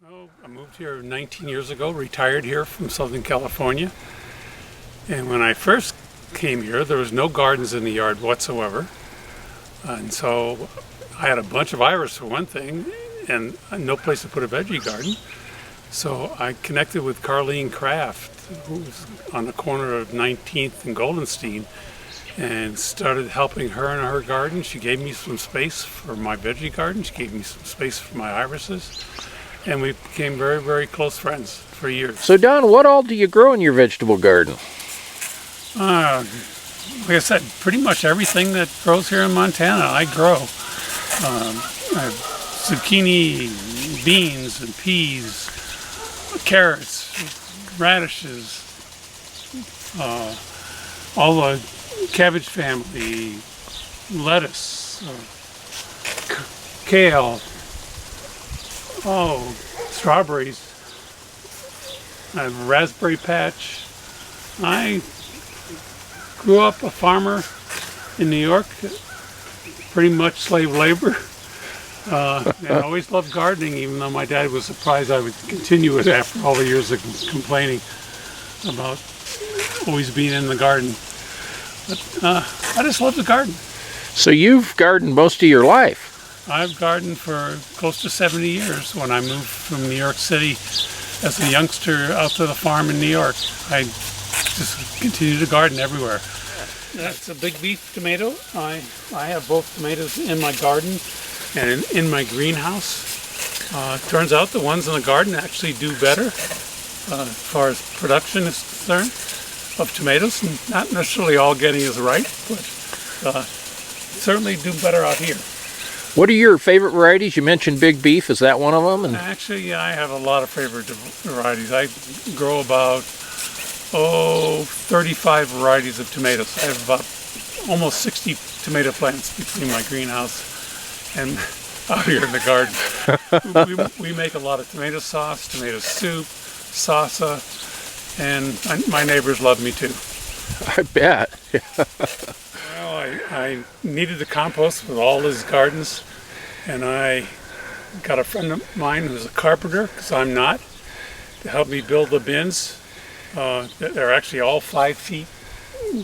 Oh, I moved here 19 years ago, retired here from Southern California. And when I first came here, there was no gardens in the yard whatsoever. And so I had a bunch of iris for one thing, and no place to put a veggie garden. So I connected with Carlene Kraft, who's on the corner of 19th and Goldenstein, and started helping her in her garden. She gave me some space for my veggie garden. She gave me some space for my irises. And we became very, very close friends for years. So Don, what all do you grow in your vegetable garden? Like I said, pretty much everything that grows here in Montana, I grow. I have zucchini, beans, and peas, carrots, radishes, all the cabbage family, lettuce, kale, strawberries. I have a raspberry patch. I grew up a farmer in New York, pretty much slave labor. And I always loved gardening, even though my dad was surprised I would continue it after all the years of complaining about always being in the garden. But I just love the garden. So you've gardened most of your life? I've gardened for close to 70 years. When I moved from New York City as a youngster out to the farm in New York, I just continue to garden everywhere. That's a big beef tomato. I have both tomatoes in my garden and in my greenhouse. Turns out the ones in the garden actually do better as far as production is concerned of tomatoes. Not necessarily all getting as ripe, but certainly do better out here. What are your favorite varieties? You mentioned big beef. Is that one of them? Actually, I have a lot of favorite varieties. I grow about 35 varieties of tomatoes. I have about almost 60 tomato plants between my greenhouse and out here in the garden. we make a lot of tomato sauce, tomato soup, salsa, and my neighbors love me too. I bet. Well, I needed to compost with all his gardens, and I got a friend of mine who's a carpenter, because I'm not, to help me build the bins. They're actually all 5 feet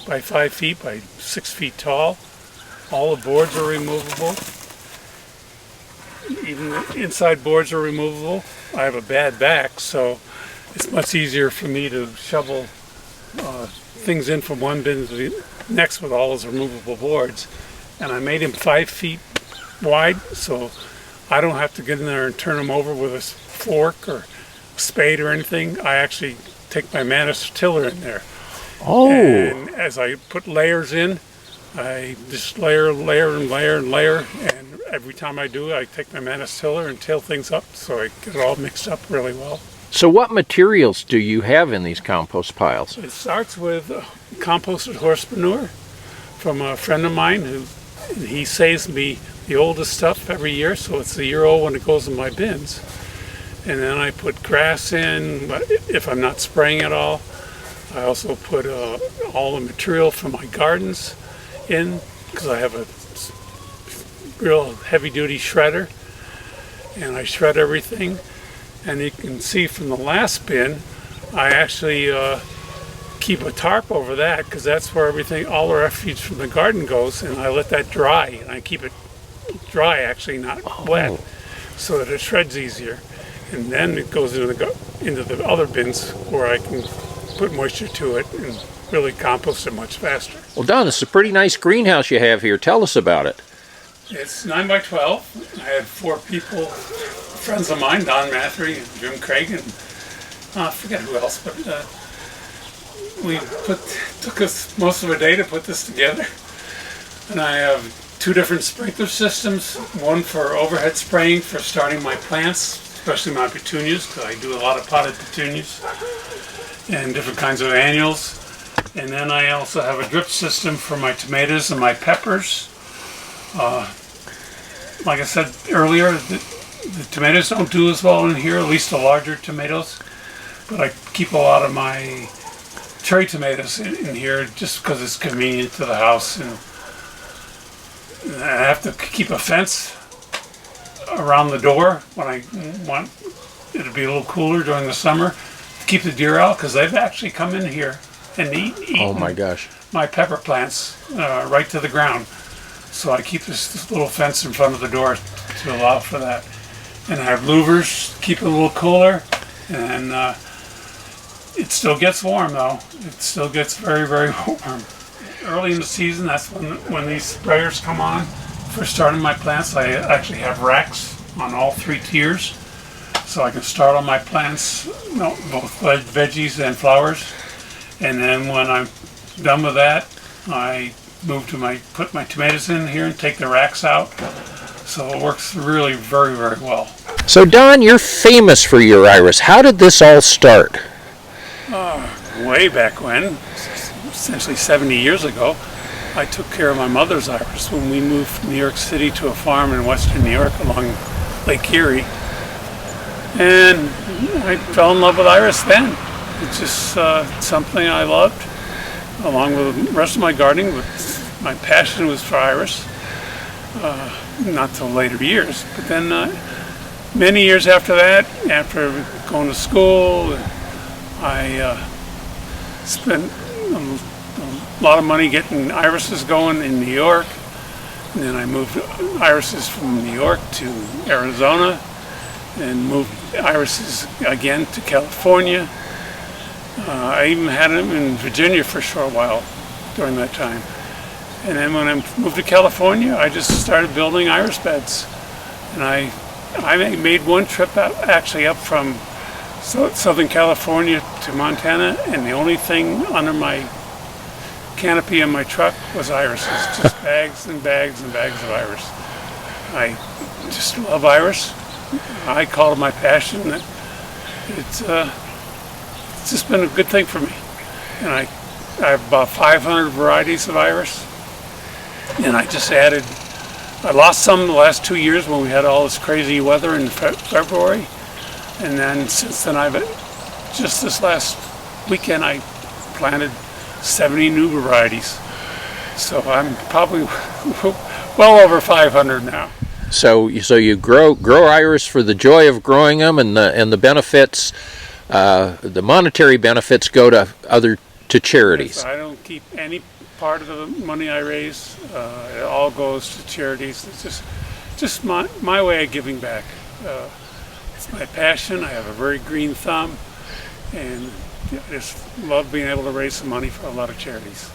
by 5 feet by 6 feet tall. All the boards are removable. Even the inside boards are removable. I have a bad back, so it's much easier for me to shovel things in from one bin to the next with all those removable boards. And I made him 5 feet wide, so I don't have to get in there and turn them over with a fork or spade or anything. I actually take my Manus tiller in there. Oh. And as I put layers in, I just layer, and every time I do it, I take my Manus tiller and till things up so I get it all mixed up really well. So what materials do you have in these compost piles? It starts with composted horse manure from a friend of mine he saves me the oldest stuff every year, so it's a year old when it goes in my bins. And then I put grass in, if I'm not spraying at all. I also put all the material from my gardens in, because I have a real heavy-duty shredder, and I shred everything. And you can see from the last bin, I actually keep a tarp over that, because that's where all the refuge from the garden goes, and I let that dry, and I keep it dry, actually, not wet, so that it shreds easier. And then it goes into the other bins where I can put moisture to it and really compost it much faster. Well, Don, this is a pretty nice greenhouse you have here. Tell us about it. It's 9 by 12. I had 4 people, friends of mine, Don Mathery and Jim Craig, and I forget who else, but took us most of a day to put this together. And I have 2 different sprinkler systems, one for overhead spraying for starting my plants, especially my petunias, because I do a lot of potted petunias and different kinds of annuals. And then I also have a drip system for my tomatoes and my peppers. Like I said earlier, the tomatoes don't do as well in here, at least the larger tomatoes. But I keep a lot of my cherry tomatoes in here just because it's convenient to the house. And I have to keep a fence around the door when I want it'll be a little cooler during the summer to keep the deer out, because they've actually come in here and eaten Oh my gosh. my pepper plants right to the ground. So I keep this little fence in front of the door to allow for that. And I have louvers, keep it a little cooler. And it still gets warm though. It still gets very, very warm. Early in the season, that's when these sprayers come on. For starting my plants, I actually have racks on all 3 tiers. So I can start on my plants, both veggies and flowers. And then when I'm done with that, I put my tomatoes in here and take the racks out. So it works really very, very well. So Don, you're famous for your iris. How did this all start? Way back when, essentially 70 years ago, I took care of my mother's iris when we moved from New York City to a farm in western New York along Lake Erie. And I fell in love with iris then. It's just something I loved, along with the rest of my gardening. But my passion was for iris, not till later years. But then many years after that, after going to school, I spent a lot of money getting irises going in New York. And then I moved irises from New York to Arizona, and moved irises again to California. I even had them in Virginia for a short while during that time. And then when I moved to California, I just started building iris beds. And I made one trip actually up from Southern California to Montana, and the only thing under my canopy in my truck was irises, just bags and bags and bags of iris. I just love iris. I call it my passion. It's just been a good thing for me. And I have about 500 varieties of iris. And I lost some the last 2 years when we had all this crazy weather in February. And then since then, just this last weekend, I planted 70 new varieties. So I'm probably well over 500 now. So you grow iris for the joy of growing them, and the benefits, the monetary benefits go to charities. Yes, I don't keep any part of the money I raise. It all goes to charities. It's just my way of giving back. It's my passion. I have a very green thumb, and I just love being able to raise some money for a lot of charities.